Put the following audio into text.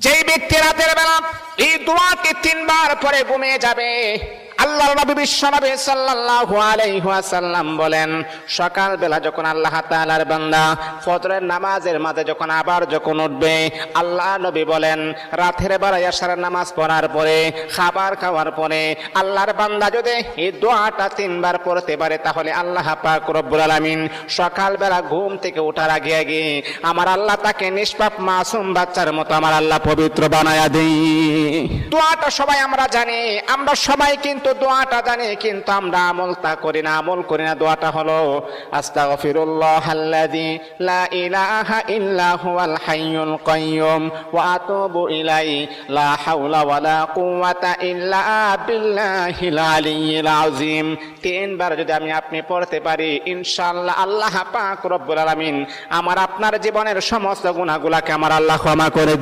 যেই ব্যক্তি রাতের বেলা এই দোয়াটি 3 বার পরে ঘুমিয়ে যাবে, আল্লাহর নবী বিশ্বনবী সাল্লাল্লাহু আলাইহি ওয়াসাল্লাম বলেন, সকাল বেলা যখন আল্লাহ তাআলার বান্দা ফজরের নামাজের মাঝে যখন উঠবে, আল্লাহ নবী বলেন রাতের বেলা এশারের নামাজ পড়ার পরে, খাবার খাওয়ার পরে আল্লাহর বান্দা যদি এই দোয়াটা 3 বার পড়তে পারে, তাহলে আল্লাহ পাক রব্বুল আলামিন সকাল বেলা ঘুম থেকে ওঠার আগে আগে আমার আল্লাহ তাকে নিষ্পাপ মাসুম বাচ্চার মতো আমার আল্লাহ পবিত্র বানায়া দেই। দোয়াটা সবাই আমরা জানি, আমরা সবাই কিন্তু দোয়াটা জানি, কিন্তু আমরা আমল করি না। দোয়াটা হলো আস্তাগফিরুল্লাহাল্লাযী লা ইলাহা ইল্লা হুয়াল হাইয়ুল কাইয়্যুম ওয়া আতুবু ইলাইহি লা হাওলা ওয়ালা কুওয়াতা ইল্লা বিল্লাহিল আলিয়্যিল আযীম। 3 বার যদি আপনি পড়তে পারি, ইনশাআল্লাহ আল্লাহ পাক রব্বুল আলামিন আমার আপনার জীবনের সমস্ত গুনাহগুলোকে আমার আল্লাহ ক্ষমা করে দিবেন।